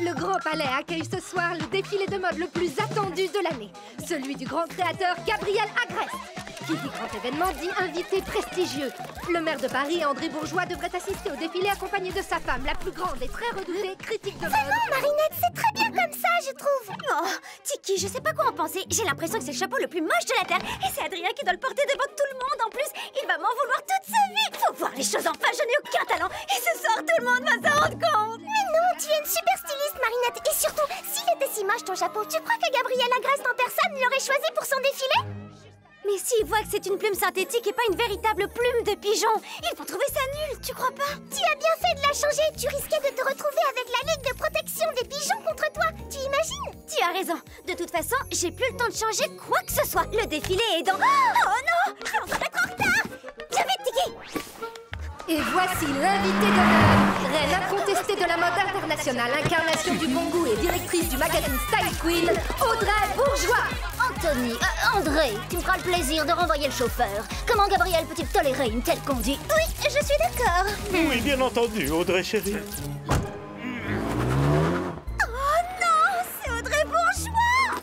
Le Grand Palais accueille ce soir le défilé de mode le plus attendu de l'année, celui du grand créateur Gabriel Agreste. Qui dit grand événement dit invité prestigieux. Le maire de Paris, André Bourgeois, devrait assister au défilé accompagné de sa femme, la plus grande et très redoutée critique de mode. Vraiment, Marinette, c'est très bien comme ça, je trouve. Oh, Tiki, je sais pas quoi en penser. J'ai l'impression que c'est le chapeau le plus moche de la Terre. Et c'est Adrien qui doit le porter devant tout le monde en plus. Il va m'en vouloir toute sa vie. Faut voir les choses en face, je n'ai aucun talent. Et ce soir, tout le monde va s'en rendre compte. Mais non, tu es une super styliste, Marinette. Et surtout, s'il était si moche ton chapeau, tu crois que Gabriel Agreste en personne l'aurait choisi pour son défilé? Mais s'ils voient que c'est une plume synthétique et pas une véritable plume de pigeon, ils vont trouver ça nul, tu crois pas? Tu as bien fait de la changer, tu risquais de te retrouver avec la Ligue de protection des pigeons contre toi, tu imagines? Tu as raison, de toute façon, j'ai plus le temps de changer quoi que ce soit. Le défilé est dans... Oh non, je vais encore être en retard. Viens vite, Tiki. Et voici l'invité d'honneur, reine incontestée de la mode internationale, incarnation du bon goût et directrice du magazine Style Queen, Audrey Bourgeois. Anthony, André, tu me feras le plaisir de renvoyer le chauffeur. Comment Gabriel peut-il tolérer une telle conduite? Oui, je suis d'accord. Oui, bien entendu, Audrey chérie. Oh non, c'est Audrey Bourgeois.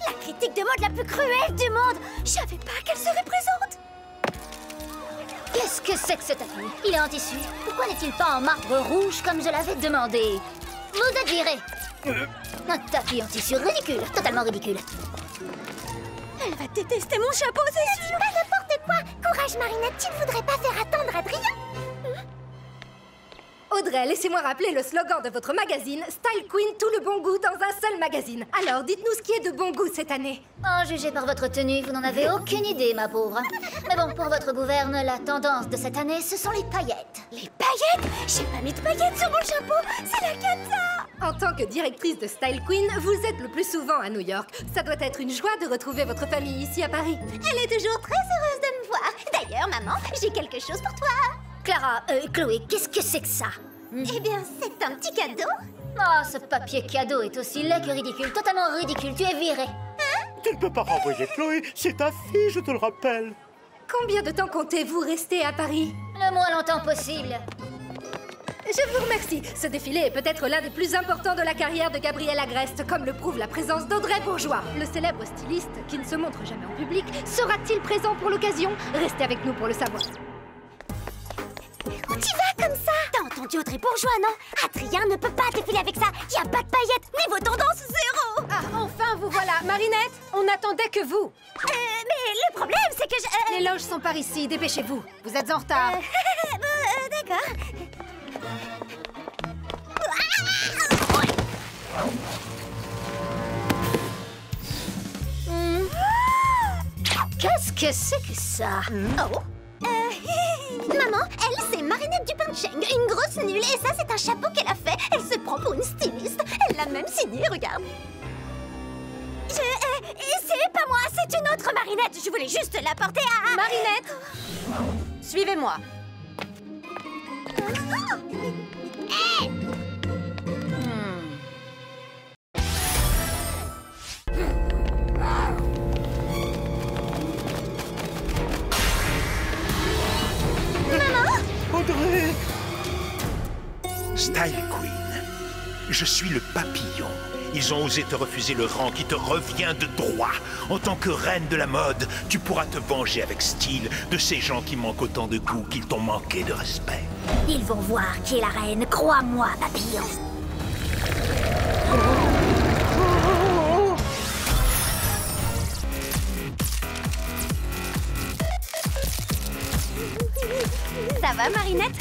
La critique de mode la plus cruelle du monde. Je savais pas qu'elle se représente. Qu'est-ce que c'est que ce tapis? Il est en tissu. Pourquoi n'est-il pas en marbre rouge comme je l'avais demandé? Vous êtes viré. Un tapis en tissu ridicule, totalement ridicule. Elle va détester mon chapeau, c'est sûr. Pas n'importe quoi. Courage, Marinette, tu ne voudrais pas faire attendre Adrien? Audrey, laissez-moi rappeler le slogan de votre magazine, Style Queen, tout le bon goût dans un seul magazine. Alors, dites-nous ce qui est de bon goût cette année. Oh, jugé par votre tenue, vous n'en avez aucune idée, ma pauvre. Mais bon, pour votre gouverne, la tendance de cette année, ce sont les paillettes. Les paillettes? J'ai pas mis de paillettes sur mon chapeau. C'est la cata. En tant que directrice de Style Queen, vous êtes le plus souvent à New York. Ça doit être une joie de retrouver votre famille ici à Paris. Elle est toujours très heureuse de me voir. D'ailleurs, maman, j'ai quelque chose pour toi. Clara, Chloé, qu'est-ce que c'est que ça? Eh bien, c'est un petit cadeau. Oh, ce papier cadeau est aussi laid que ridicule, totalement ridicule, tu es viré. Tu ne peux pas renvoyer Chloé, c'est ta fille, je te le rappelle. Combien de temps comptez-vous rester à Paris? Le moins longtemps possible. Je vous remercie. Ce défilé est peut-être l'un des plus importants de la carrière de Gabriel Agreste, comme le prouve la présence d'Audrey Bourgeois. Le célèbre styliste, qui ne se montre jamais en public, sera-t-il présent pour l'occasion? Restez avec nous pour le savoir. Où tu vas comme ça? T'as entendu Audrey Bourgeois, non? Adrien ne peut pas défiler avec ça. Y a pas de paillettes. Niveau tendance, zéro. Ah, enfin, vous voilà. Marinette, on n'attendait que vous. Mais le problème, c'est que je... Les loges sont par ici, dépêchez-vous. Vous êtes en retard. D'accord. Qu'est-ce que c'est que ça? Oh. Maman, elle, c'est Marinette Dupin-Cheng, une grosse nulle. Et ça, c'est un chapeau qu'elle a fait. Elle se prend pour une styliste. Elle l'a même signé, regarde. C'est pas moi, c'est une autre Marinette. Je voulais juste la porter à... Marinette, suivez-moi. Hey! Audrey! Style Queen, je suis le papillon. Ils ont osé te refuser le rang qui te revient de droit. En tant que reine de la mode, tu pourras te venger avec style de ces gens qui manquent autant de goût qu'ils t'ont manqué de respect. Ils vont voir qui est la reine, crois-moi, papillon. Ça va, Marinette?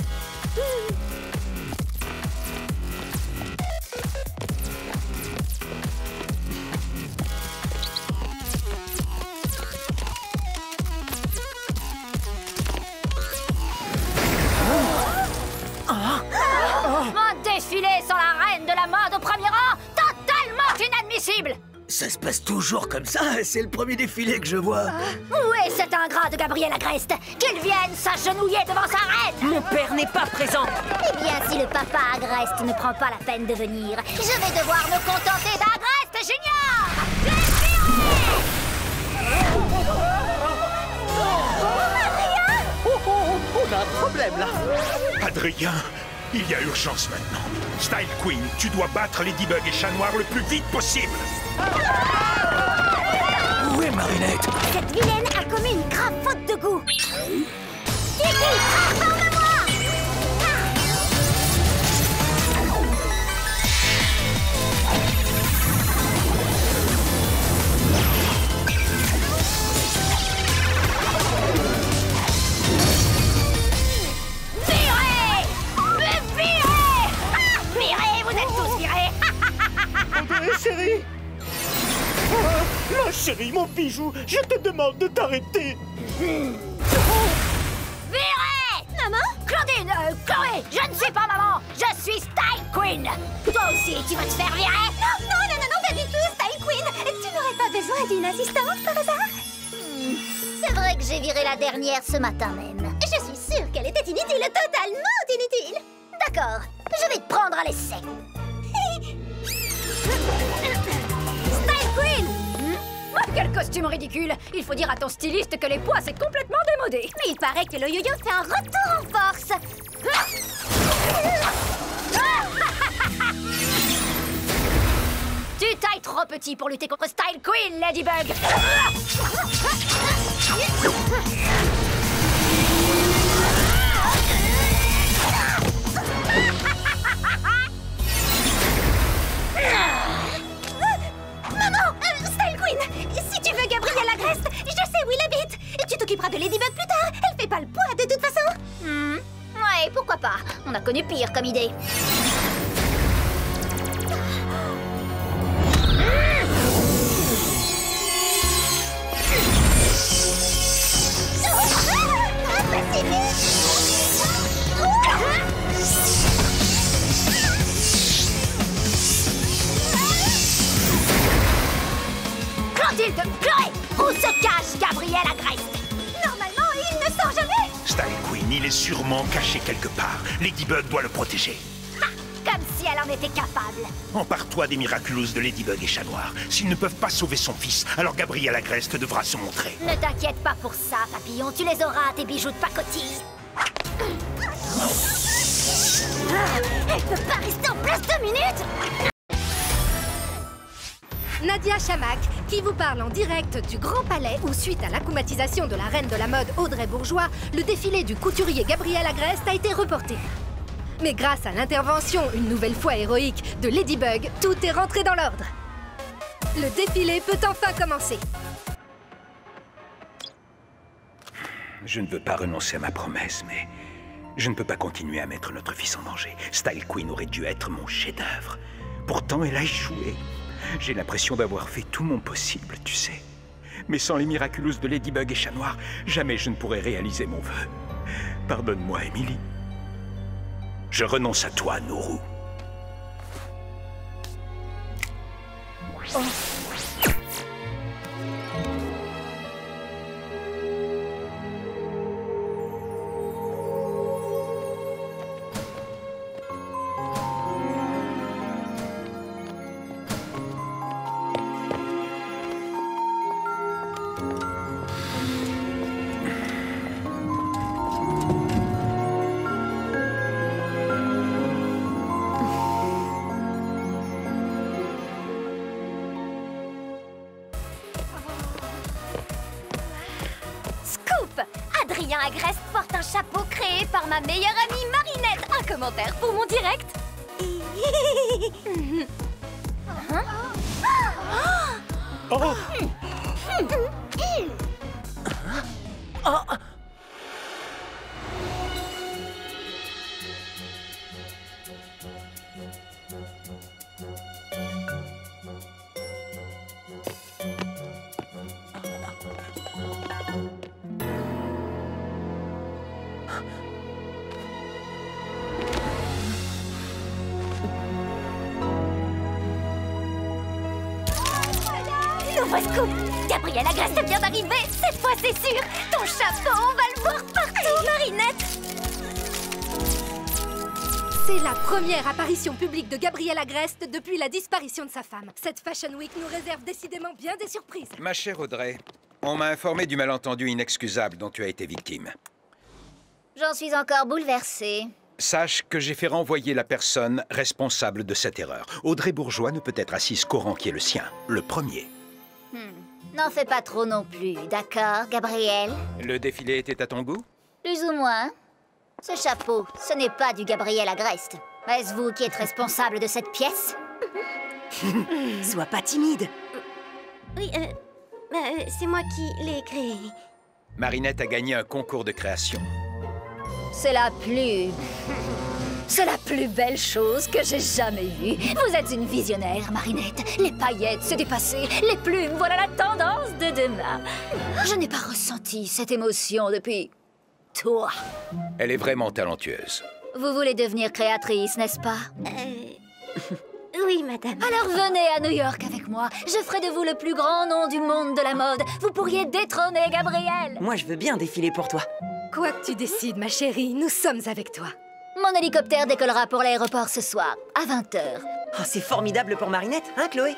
Un défilé sans la reine de la mode au premier rang, totalement inadmissible. Ça se passe toujours comme ça, c'est le premier défilé que je vois. Où est cet ingrat de Gabriel Agreste? Qu'il vienne s'agenouiller devant sa reine. Mon père n'est pas présent. Eh bien, si le papa Agreste ne prend pas la peine de venir, je vais devoir me contenter d'Agreste Junior. On a un problème là. Adrien, Il y a urgence maintenant. Style Queen, tu dois battre Ladybug et Chat Noir le plus vite possible. Où est Marinette? Cette vilaine a commis une grave faute de goût. Tiki, transforme-moi! Chérie! Ma chérie, mon bijou, je te demande de t'arrêter! Virez! Maman? Claudine, Chloé, je ne suis pas maman, je suis Style Queen! Toi aussi, tu vas te faire virer? Non, pas du tout, Style Queen! Tu n'aurais pas besoin d'une assistante, par hasard? C'est vrai que j'ai viré la dernière ce matin même. Je suis sûre qu'elle était inutile, totalement inutile! D'accord, je vais te prendre à l'essai. Style Queen! Quel costume ridicule! Il faut dire à ton styliste que les poids, c'est complètement démodé. Mais il paraît que le yo-yo fait un retour en force! Tu tailles trop petit pour lutter contre Style Queen, Ladybug! Maman! Style Queen! Si tu veux Gabrielle Agreste, je sais où il habite! Tu t'occuperas de Ladybug plus tard! Elle fait pas le poids de toute façon! Ouais, pourquoi pas? On a connu pire comme idée. Clotilde, Chloé, où se cache Gabrielle Agreste? Normalement, il ne sort jamais! Style Queen, il est sûrement caché quelque part. Ladybug doit le protéger. Comme si elle en était capable. Empare-toi des miraculous de Ladybug et Chat Noir. S'ils ne peuvent pas sauver son fils, alors Gabrielle Agreste devra se montrer. Ne t'inquiète pas pour ça, papillon. Tu les auras, tes bijoux de pacotille. Elle peut pas rester en place 2 minutes! Nadia Chamak, qui vous parle en direct du Grand Palais où, suite à l'acclimatisation de la reine de la mode Audrey Bourgeois, le défilé du couturier Gabriel Agreste a été reporté. Mais grâce à l'intervention, une nouvelle fois héroïque, de Ladybug, tout est rentré dans l'ordre. Le défilé peut enfin commencer. Je ne veux pas renoncer à ma promesse, mais je ne peux pas continuer à mettre notre fils en danger. Style Queen aurait dû être mon chef-d'œuvre. Pourtant, elle a échoué. J'ai l'impression d'avoir fait tout mon possible, tu sais. Mais sans les miraculous de Ladybug et Chat Noir, jamais je ne pourrais réaliser mon vœu. Pardonne-moi, Emily. Je renonce à toi, Nourou. Adrien Agreste porte un chapeau créé par ma meilleure amie Marinette. Un commentaire pour mon direct. Nouveau scoop! Gabriel Agreste vient d'arriver! Cette fois, c'est sûr! Ton chapeau, on va le voir partout, Marinette! C'est la première apparition publique de Gabriel Agreste depuis la disparition de sa femme. Cette Fashion Week nous réserve décidément bien des surprises. Ma chère Audrey, on m'a informé du malentendu inexcusable dont tu as été victime. J'en suis encore bouleversée. Sache que j'ai fait renvoyer la personne responsable de cette erreur. Audrey Bourgeois ne peut être assise qu'au rang qui est le sien, le premier. N'en fais pas trop non plus, d'accord, Gabriel? Le défilé était à ton goût? Plus ou moins. Ce chapeau, ce n'est pas du Gabriel Agreste. Est-ce vous qui êtes responsable de cette pièce? Sois pas timide. Oui, c'est moi qui l'ai créé. Marinette a gagné un concours de création. C'est la plus belle chose que j'ai jamais vue. Vous êtes une visionnaire, Marinette. Les paillettes, c'est dépassé. Les plumes, voilà la tendance de demain. Je n'ai pas ressenti cette émotion depuis... toi. Elle est vraiment talentueuse. Vous voulez devenir créatrice, n'est-ce pas? Oui, madame. Alors venez à New York avec moi. Je ferai de vous le plus grand nom du monde de la mode. Vous pourriez détrôner Gabriel. Moi, je veux bien défiler pour toi. Quoi que tu décides, ma chérie, nous sommes avec toi. Mon hélicoptère décollera pour l'aéroport ce soir, à 20h. Oh, c'est formidable pour Marinette, hein, Chloé?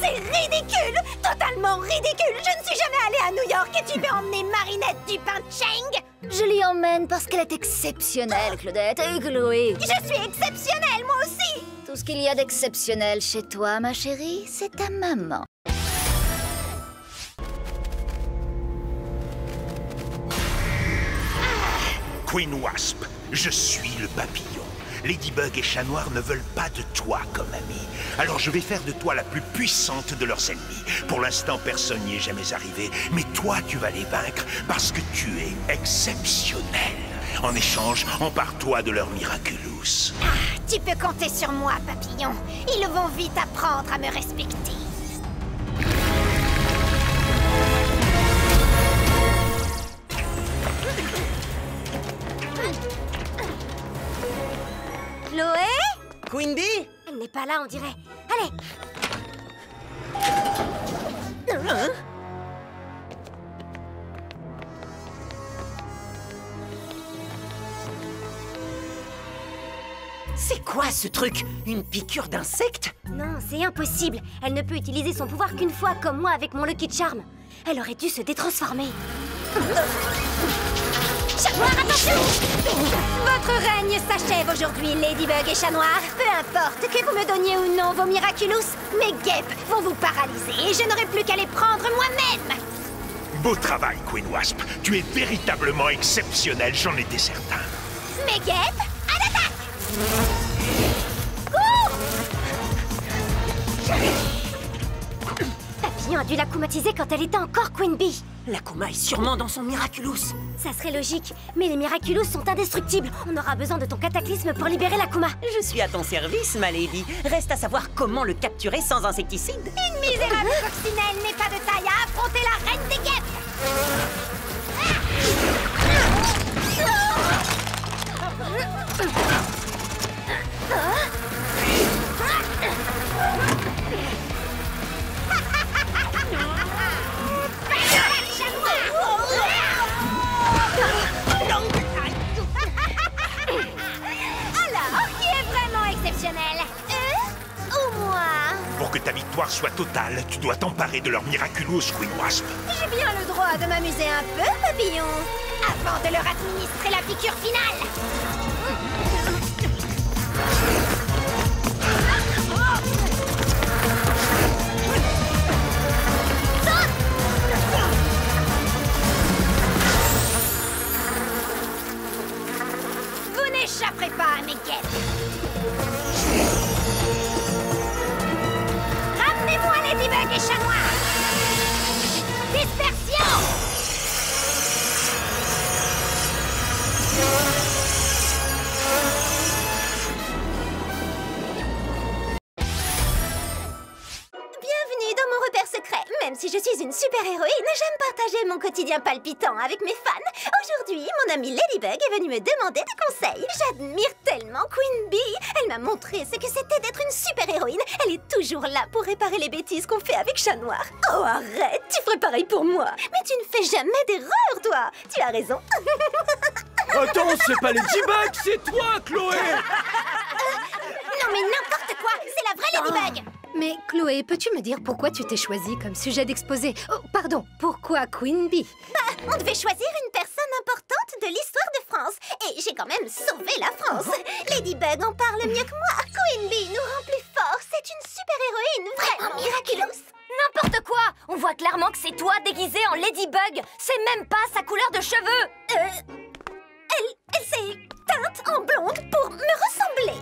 C'est ridicule! Totalement ridicule! Je ne suis jamais allée à New York et tu veux emmener Marinette Dupin-Cheng? Je l'y emmène parce qu'elle est exceptionnelle, Claudette. Et Chloé. Je suis exceptionnelle, moi aussi! Tout ce qu'il y a d'exceptionnel chez toi, ma chérie, c'est ta maman. Queen Wasp, je suis le papillon. Ladybug et Chat Noir ne veulent pas de toi comme ami. Alors je vais faire de toi la plus puissante de leurs ennemis. Pour l'instant, personne n'y est jamais arrivé. Mais toi, tu vas les vaincre parce que tu es exceptionnel. En échange, empare-toi de leur Miraculous. Tu peux compter sur moi, papillon. Ils vont vite apprendre à me respecter. Chloé? Queen Bee? Elle n'est pas là, on dirait. Allez! Hein? C'est quoi ce truc? Une piqûre d'insecte? Non, c'est impossible. Elle ne peut utiliser son pouvoir qu'une fois, comme moi avec mon Lucky Charm. Elle aurait dû se détransformer. Chat Noir, attention! Votre règne s'achève aujourd'hui, Ladybug et Chat Noir. Peu importe que vous me donniez ou non vos Miraculous, mes guêpes vont vous paralyser et je n'aurai plus qu'à les prendre moi-même. Beau travail, Queen Wasp. Tu es véritablement exceptionnel, j'en étais certain. Mes guêpes, à l'attaque! Papillon a dû l'akumatiser quand elle était encore Queen Bee. L'Akuma est sûrement dans son Miraculous. Ça serait logique, mais les Miraculous sont indestructibles. On aura besoin de ton cataclysme pour libérer l'Akuma. Je suis à ton service, ma lady. Reste à savoir comment le capturer sans insecticide. Une misérable coccinelle n'est pas de taille à affronter la reine des guêpes. Alors, qui est vraiment exceptionnel? Eux ou moi? Pour que ta victoire soit totale, tu dois t'emparer de leur Miraculous, Queen Wasp. J'ai bien le droit de m'amuser un peu, papillon, avant de leur administrer la piqûre finale. Vous n'échapperez pas à mes guêpes. Ramenez-moi Ladybug et Chat Noir. Dispersion. Bienvenue dans mon repère secret. Même si je suis une super-héroïne, j'aime partager mon quotidien palpitant avec mes fans. Aujourd'hui, mon amie Ladybug est venue me demander des conseils. J'admire tellement Queen Bee. Elle m'a montré ce que c'était d'être une super-héroïne. Elle est toujours là pour réparer les bêtises qu'on fait avec Chat Noir. Oh, arrête, tu ferais pareil pour moi. Mais tu ne fais jamais d'erreur, toi. Tu as raison. Attends, c'est pas Ladybug, c'est toi, Chloé! Non, mais n'importe quoi. C'est la vraie Ladybug. Mais Chloé, peux-tu me dire pourquoi tu t'es choisie comme sujet d'exposé? Oh, pardon, pourquoi Queen Bee? On devait choisir une personne importante. j'ai quand même sauvé la France. Ladybug en parle mieux que moi. Queen Bee nous rend plus forts. C'est une super-héroïne vraiment miraculeuse. N'importe quoi! On voit clairement que c'est toi déguisé en Ladybug. C'est même pas sa couleur de cheveux. Elle s'est teinte en blonde pour me ressembler.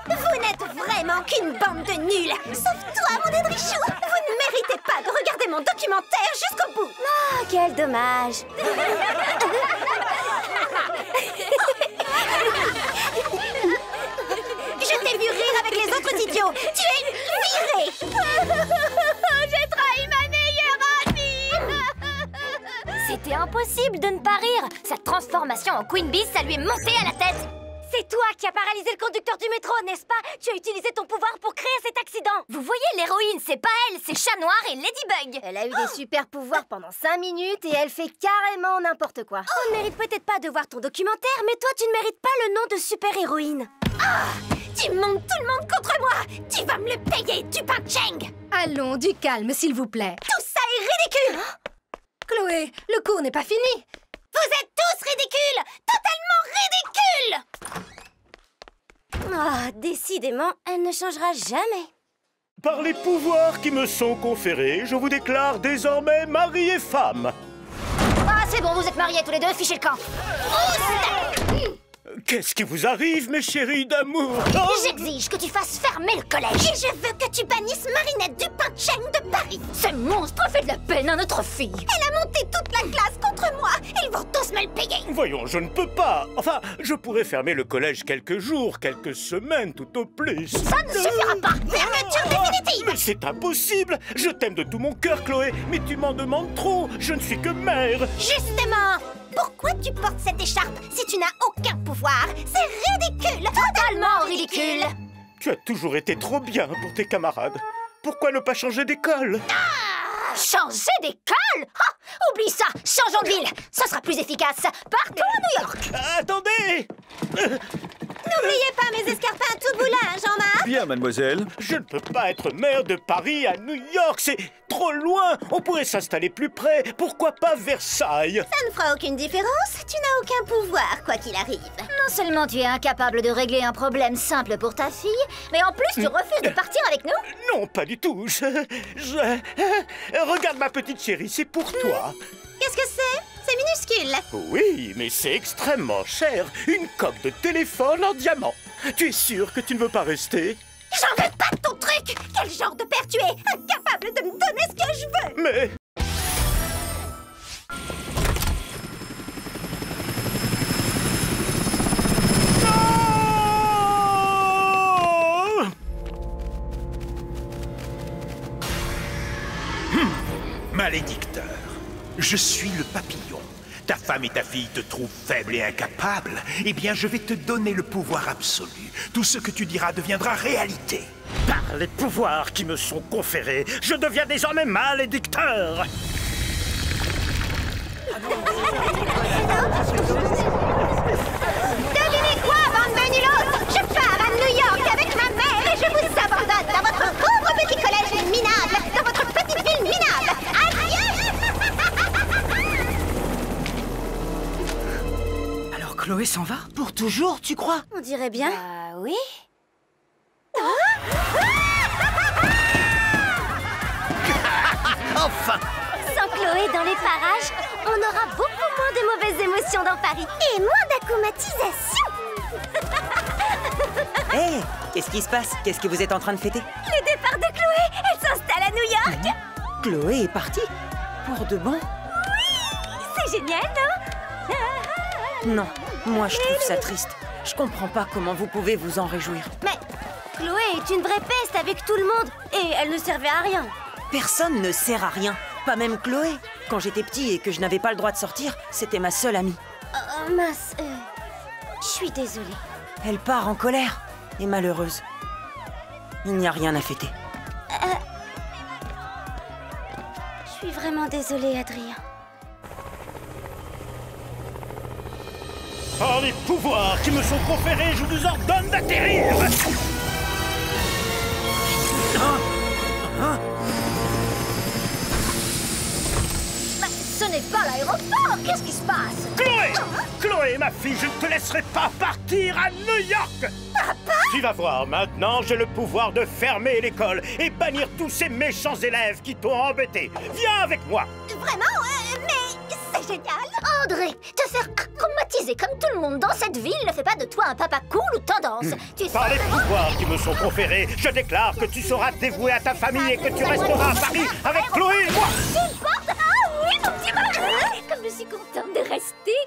Vous n'êtes vraiment qu'une bande de nuls. Sauf toi, mon Dédrichou. Vous ne méritez pas de regarder mon documentaire jusqu'au bout. Ah, quel dommage. Je t'ai vu rire avec les autres idiots. Tu es viré. J'ai trahi ma meilleure amie. C'était impossible de ne pas rire. Cette transformation en Queen Bee, ça lui est monté à la tête. C'est toi qui as paralysé le conducteur du métro, n'est-ce pas? Tu as utilisé ton pouvoir pour créer cet accident. Vous voyez, l'héroïne, c'est pas elle, c'est Chat Noir et Ladybug. Elle a eu des super pouvoirs pendant 5 minutes et elle fait carrément n'importe quoi. On ne mérite peut-être pas de voir ton documentaire, mais toi, tu ne mérites pas le nom de super-héroïne. Ah! Tu montes tout le monde contre moi! Tu vas me le payer, du Cheng! Allons, du calme, s'il vous plaît. Tout ça est ridicule! Chloé, le cours n'est pas fini. Vous êtes tous ridicules! Totalement ridicules! Ah, décidément, elle ne changera jamais. Par les pouvoirs qui me sont conférés, je vous déclare désormais mari et femme. Ah, c'est bon, vous êtes mariés tous les deux, fichez le camp. Qu'est-ce qui vous arrive, mes chéris d'amour? Oh, J'exige que tu fasses fermer le collège. Et je veux que tu bannisses Marinette du Cheng de Paris. Ce monstre fait de la peine à notre fille. Elle a monté toute la classe contre moi. Ils vont tous me le payer. voyons, je ne peux pas. Enfin, je pourrais fermer le collège quelques jours, quelques semaines tout au plus. Ça ne suffira pas. Fermeture définitive. Mais c'est impossible. Je t'aime de tout mon cœur, Chloé, mais tu m'en demandes trop. Je ne suis que mère. Justement, pourquoi tu portes cette écharpe si tu n'as aucun pouvoir? C'est ridicule. Totalement ridicule. Tu as toujours été trop bien pour tes camarades. Pourquoi ne pas changer d'école? Changer d'école? Ah, oublie ça. Changeons de ville. Ce sera plus efficace. Partons à New York. Attendez! N'oubliez pas mes escarpins tout boulin, Jean-Marc. Bien, mademoiselle. Je ne peux pas être maire de Paris à New York, c'est trop loin. On pourrait s'installer plus près. Pourquoi pas Versailles? Ça ne fera aucune différence. Tu n'as aucun pouvoir, quoi qu'il arrive. Non seulement tu es incapable de régler un problème simple pour ta fille, mais en plus tu refuses de partir avec nous? Non, pas du tout. Regarde ma petite chérie, c'est pour toi. Qu'est-ce que c'est? C'est minuscule. Oui, mais c'est extrêmement cher. Une coque de téléphone en diamant. Tu es sûr que tu ne veux pas rester? J'en veux pas de ton truc. Quel genre de père tu es? Incapable de me donner ce que je veux. Mais... Malédicteur, je suis le papillon. Ta femme et ta fille te trouvent faible et incapable. Eh bien, je vais te donner le pouvoir absolu. Tout ce que tu diras deviendra réalité. Par les pouvoirs qui me sont conférés, je deviens désormais malédicteur. Devinez quoi, bande de nulos? Je pars à New York avec ma mère et je vous abandonne dans votre pauvre petit collège minable, dans votre petite ville minable. Adieu! Alors Chloé s'en va? Pour toujours, tu crois? On dirait bien. Oui. Enfin! Sans Chloé dans les parages, on aura beaucoup moins de mauvaises émotions dans Paris. Et moins d'acclimatisation. Hé, qu'est-ce qui se passe? Qu'est-ce que vous êtes en train de fêter? Le départ de Chloé, elle s'installe à New York. Chloé est partie? Pour de bon? C'est génial, non? Non, moi je trouve ça triste. Je comprends pas comment vous pouvez vous en réjouir. Mais Chloé est une vraie peste avec tout le monde et elle ne servait à rien. Personne ne sert à rien, pas même Chloé. Quand j'étais petit et que je n'avais pas le droit de sortir, c'était ma seule amie. Oh mince, je suis désolée. Elle part en colère et malheureuse. Il n'y a rien à fêter. Je suis vraiment désolée, Adrien. Par les pouvoirs qui me sont conférés, je vous ordonne d'atterrir. Ce n'est pas l'aéroport. Qu'est-ce qui se passe? Chloé! Chloé, ma fille, je ne te laisserai pas partir à New York! Papa! Tu vas voir, maintenant j'ai le pouvoir de fermer l'école et bannir tous ces méchants élèves qui t'ont embêté. Viens avec moi! Vraiment? Mais c'est génial! André, te faire traumatiser comme tout le monde dans cette ville ne fait pas de toi un papa cool ou tendance. Tu Par les sais... pouvoirs qui me sont conférés, je déclare que tu seras dévoué à ta famille et que tu resteras à Paris avec Chloé et moi! Ah oui, mon petit mari! Comme je suis contente de rester.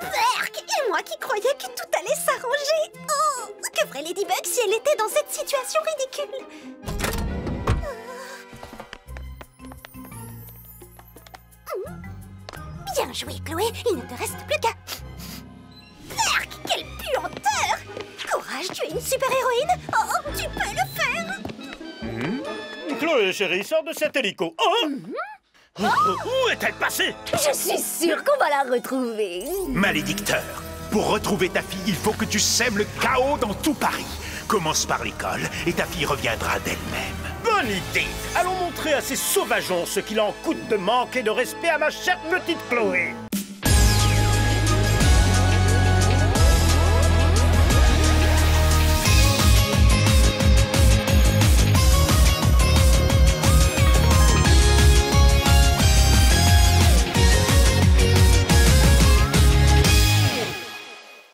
Berk! Et moi qui croyais que tout allait s'arranger! Oh! Que ferait Ladybug si elle était dans cette situation ridicule? Bien joué, Chloé! Il ne te reste plus qu'à... Berk! Quelle puanteur! Courage, tu es une super-héroïne! Oh, tu peux le faire! Chloé, chérie, sors de cet hélico. Oh! Où est-elle passée? Je suis sûre qu'on va la retrouver. Malédicteur, pour retrouver ta fille, il faut que tu sèmes le chaos dans tout Paris. Commence par l'école et ta fille reviendra d'elle-même. Bonne idée! Allons montrer à ces sauvageons ce qu'il en coûte de manquer de respect à ma chère petite Chloé.